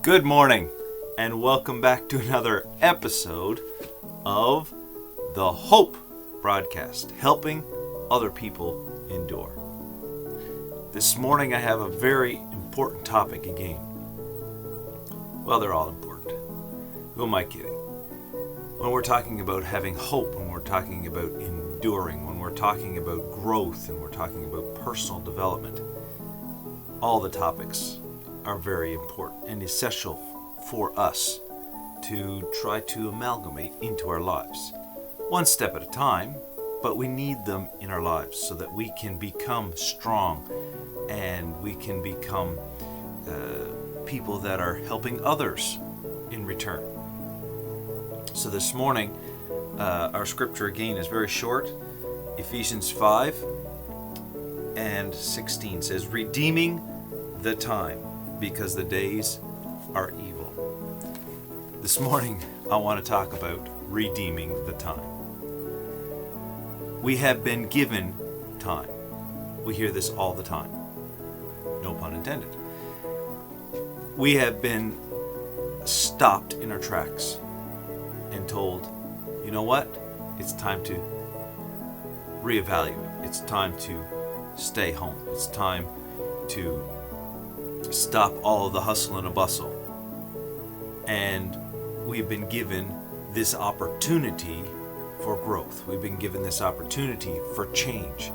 Good morning, and welcome back to another episode of the Hope broadcast, helping other people endure. This morning I have a very important topic again. Well, they're all important. Who am I kidding? When we're talking about having hope, when we're talking about enduring, when we're talking about growth, and we're talking about personal development, all the topics are very important and essential for us to try to amalgamate into our lives. One step at a time, but we need them in our lives so that we can become strong and we can become people that are helping others in return. So this morning, our scripture again is very short. Ephesians 5 and 16 says, redeeming the time, because the days are evil. This morning, I want to talk about redeeming the time. We have been given time. We hear this all the time. No pun intended. We have been stopped in our tracks and told, you know what? It's time to reevaluate. It's time to stay home. It's time to stop all of the hustle and the bustle. And we've been given this opportunity for growth. We've been given this opportunity for change.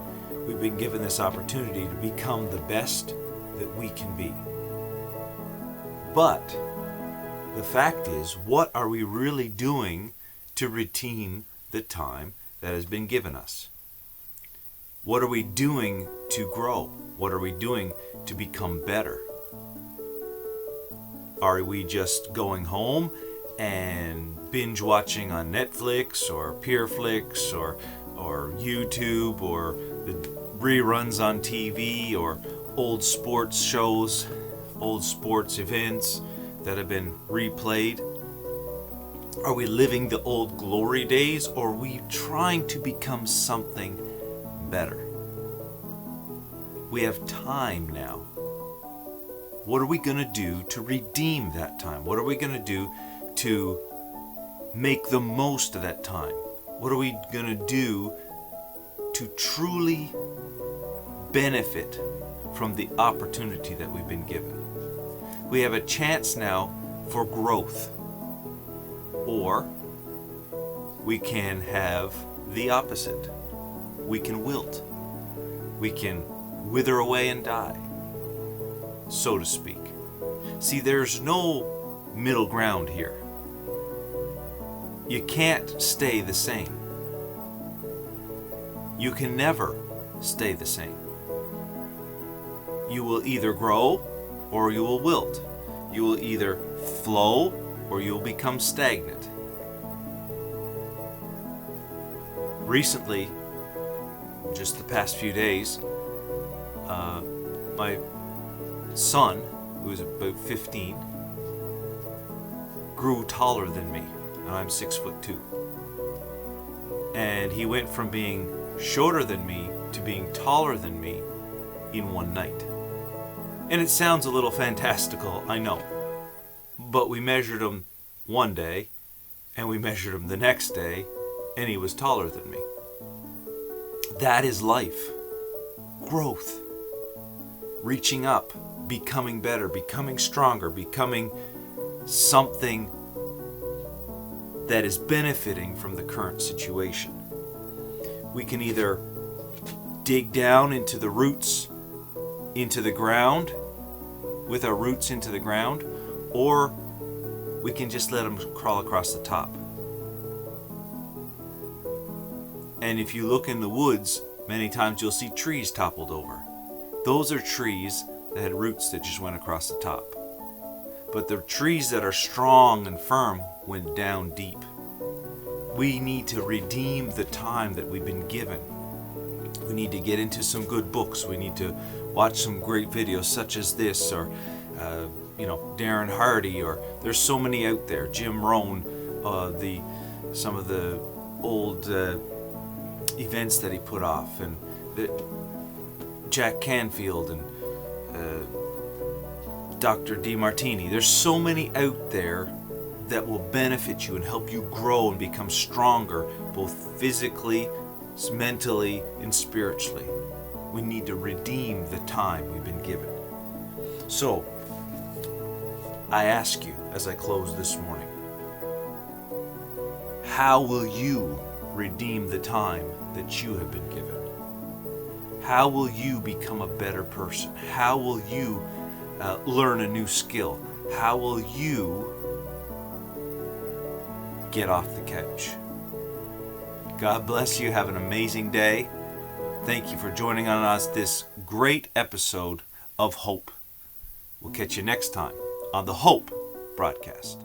We've been given this opportunity to become the best that we can be. But the fact is, what are we really doing to redeem the time that has been given us? What are we doing to grow? What are we doing to become better? Are we just going home and binge watching on Netflix or PeerFlix or YouTube or the reruns on TV or old sports shows, old sports events that have been replayed? Are we living the old glory days, or are we trying to become something better? We have time now. What are we going to do to redeem that time? What are we going to do to make the most of that time? What are we going to do to truly benefit from the opportunity that we've been given? We have a chance now for growth, or we can have the opposite. We can wilt. We can wither away and die, so to speak. See, there's no middle ground here. You can't stay the same. You can never stay the same. You will either grow or you will wilt. You will either flow or you will become stagnant. Recently, just the past few days, my son, who was about 15, grew taller than me, and I'm 6'2". And he went from being shorter than me to being taller than me in one night. And it sounds a little fantastical, I know. But we measured him one day, and we measured him the next day, and he was taller than me. That is life. Growth. Reaching up, becoming better, becoming stronger, becoming something that is benefiting from the current situation. We can either dig down into the roots, into the ground, with our roots into the ground, or we can just let them crawl across the top. And if you look in the woods, many times you'll see trees toppled over. Those are trees that had roots that just went across the top. But the trees that are strong and firm went down deep. We need to redeem the time that we've been given. We need to get into some good books. We need to watch some great videos such as this, or Darren Hardy, or there's so many out there. Jim Rohn, some of the old events that he put off, and Jack Canfield, and Dr. DeMartini. There's so many out there that will benefit you and help you grow and become stronger, both physically, mentally, and spiritually. We need to redeem the time we've been given. So, I ask you as I close this morning, how will you redeem the time that you have been given? How will you become a better person? How will you learn a new skill? How will you get off the couch? God bless you. Have an amazing day. Thank you for joining on us this great episode of Hope. We'll catch you next time on the Hope Broadcast.